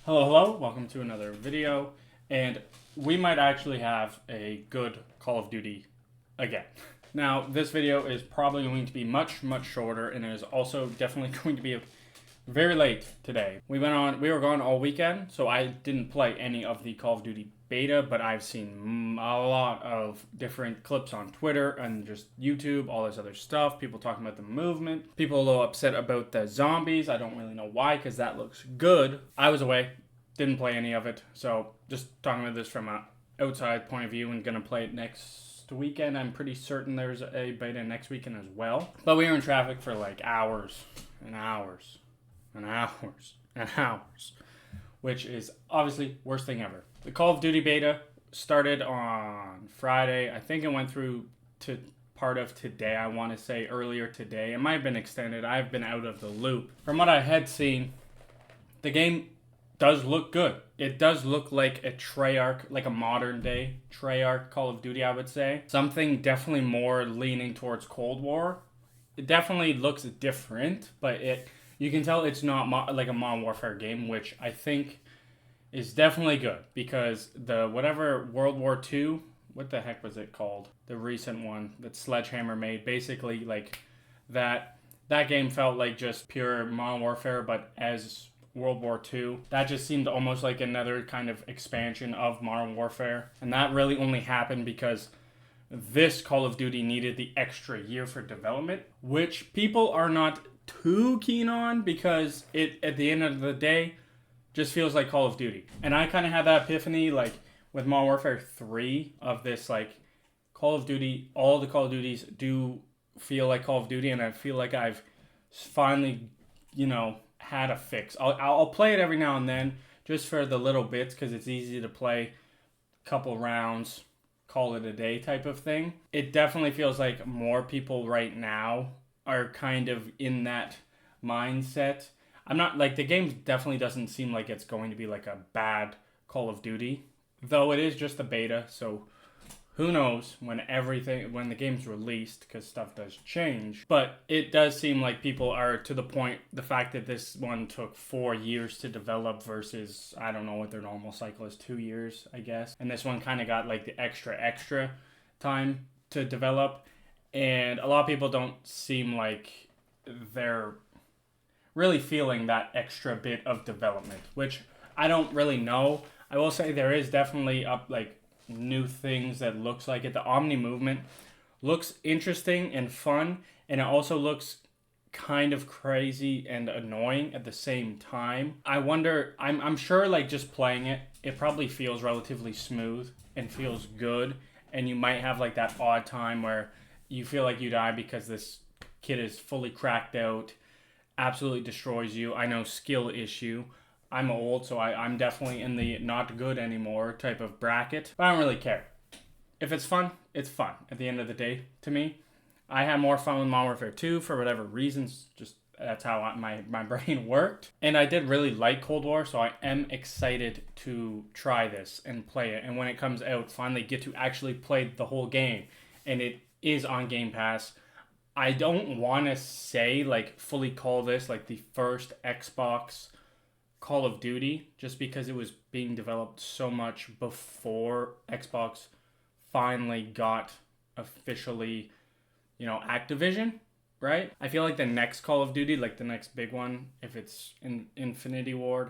Hello, welcome to another video, and we might actually have a good Call of Duty again. Now, this video is probably going to be much shorter, and it is also definitely going to be very late today. We were gone all weekend, so I didn't play any of the Call of Duty beta, but I've seen a lot of different clips on Twitter and just YouTube, all this other stuff. People talking about the movement. People a little upset about the zombies. I don't really know why, because that looks good. I was away, didn't play any of it, so just talking about this from an outside point of view and gonna play it next weekend. I'm pretty certain there's a beta next weekend as well. But we were in traffic for like hours and hours and hours and hours, which is obviously worst thing ever. The Call of Duty beta started on Friday. I think it went through to part of today. I want to say earlier today. It might have been extended. I've been out of the loop. From what I had seen, the game does look good. It does look like a Treyarch, like a modern day Treyarch Call of Duty, I would say. Something definitely more leaning towards Cold War. It definitely looks different, but you can tell it's not like a Modern Warfare game, which I think is definitely good, because the whatever World War II, what the heck was it called? The recent one that Sledgehammer made, basically like that game felt like just pure Modern Warfare, but as World War II. That just seemed almost like another kind of expansion of Modern Warfare, and that really only happened because this Call of Duty needed the extra year for development, which people are not too keen on, because it, at the end of the day, just feels like Call of Duty. And I kind of had that epiphany, like, with Modern Warfare 3, of this, like, Call of Duty, all the Call of Duties do feel like Call of Duty, and I feel like I've finally, had a fix. I'll play it every now and then, just for the little bits, because it's easy to play a couple rounds, call it a day type of thing. It definitely feels like more people right now are kind of in that mindset. I'm not, like, the game definitely doesn't seem like it's going to be like a bad Call of Duty, though it is just a beta, so who knows when the game's released, because stuff does change. But it does seem like people are to the point, the fact that this one took 4 years to develop versus, I don't know what their normal cycle is, 2 years, I guess. And this one kind of got like the extra time to develop. And a lot of people don't seem like they're really feeling that extra bit of development, which I don't really know. I will say there is definitely new things that looks like it. The Omni movement looks interesting and fun, and it also looks kind of crazy and annoying at the same time. I wonder, I'm sure, like, just playing it, it probably feels relatively smooth and feels good, and you might have like that odd time where you feel like you die because this kid is fully cracked out, absolutely destroys you. I know, skill issue. I'm old, so I'm definitely in the not good anymore type of bracket. But I don't really care. If it's fun, it's fun at the end of the day to me. I had more fun with Modern Warfare 2 for whatever reasons. Just that's how my brain worked. And I did really like Cold War, so I am excited to try this and play it. And when it comes out, finally get to actually play the whole game. And it is on Game Pass. I don't want to say, like, fully call this like the first Xbox Call of Duty, just because it was being developed so much before Xbox finally got officially, Activision, right? I feel like the next Call of Duty, like the next big one, if it's in Infinity Ward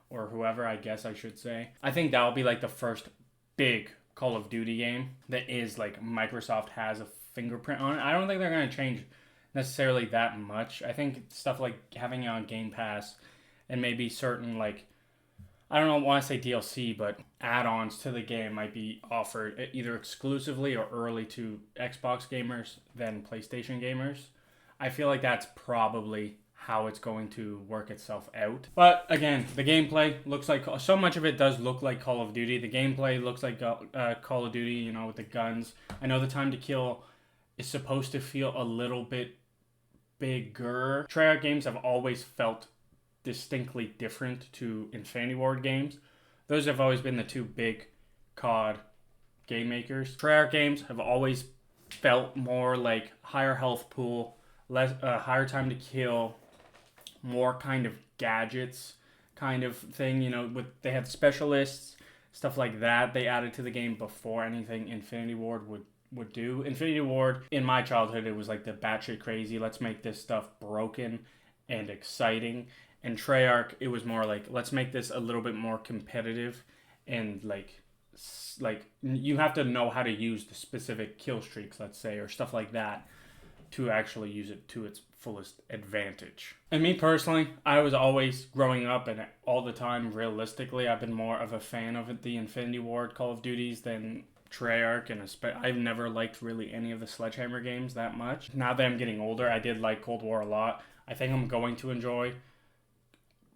or whoever, I guess I should say, I think that'll be like the first big Call of Duty game that is like Microsoft has a fingerprint on it. I don't think they're going to change necessarily that much. I think stuff like having it on Game Pass and maybe certain, like, I don't want to say DLC, but add-ons to the game might be offered either exclusively or early to Xbox gamers than PlayStation gamers. I feel like that's probably how it's going to work itself out. But again, the gameplay looks like, so much of it does look like Call of Duty. The gameplay looks like Call of Duty, with the guns. I know the time to kill is supposed to feel a little bit bigger. Treyarch games have always felt distinctly different to Infinity Ward games. Those have always been the two big COD game makers. Treyarch games have always felt more like higher health pool, less higher time to kill, more kind of gadgets, kind of thing, you know, they had specialists, stuff like that they added to the game before anything Infinity Ward would do. Infinity Ward, in my childhood, it was like the batshit crazy, let's make this stuff broken and exciting. And Treyarch, it was more like, let's make this a little bit more competitive, and like you have to know how to use the specific kill streaks, let's say, or stuff like that, to actually use it to its fullest advantage. And me personally, I was always growing up and all the time, realistically, I've been more of a fan of the Infinity Ward Call of Duties than Treyarch, and I've never liked really any of the Sledgehammer games that much. Now that I'm getting older, I did like Cold War a lot. I think I'm going to enjoy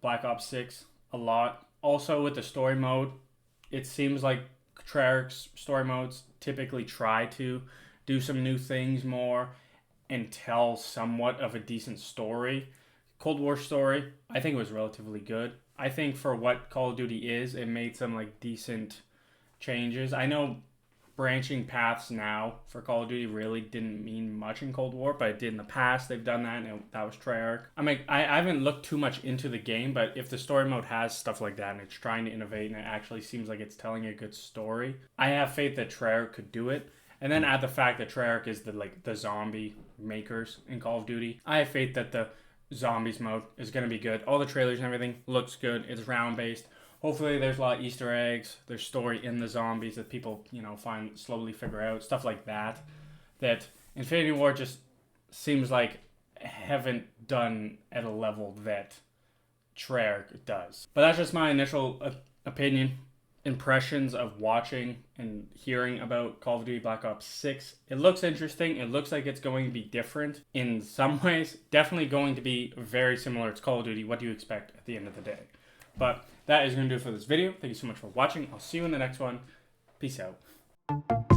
Black Ops 6 a lot. Also with the story mode, it seems like Treyarch's story modes typically try to do some new things more and tell somewhat of a decent story. Cold War story, I think it was relatively good. I think for what Call of Duty is, it made some like decent changes. I know branching paths now for Call of Duty really didn't mean much in Cold War, but it did in the past. They've done that, and that was Treyarch. I haven't looked too much into the game, but if the story mode has stuff like that and it's trying to innovate and it actually seems like it's telling a good story, I have faith that Treyarch could do it. And then add the fact that Treyarch is the zombie makers in Call of Duty. I have faith that the zombies mode is going to be good. All the trailers and everything looks good. It's round based. Hopefully there's a lot of Easter eggs. There's story in the zombies that people, you know, slowly figure out. Stuff like that. That Infinity Ward just seems like haven't done at a level that Treyarch does. But that's just my initial opinion. Impressions of watching and hearing about Call of Duty Black Ops 6. It looks interesting. It looks like it's going to be different in some ways. Definitely going to be very similar to Call of Duty. What do you expect at the end of the day? But that is going to do it for this video. Thank you so much for watching. I'll see you in the next one. Peace out.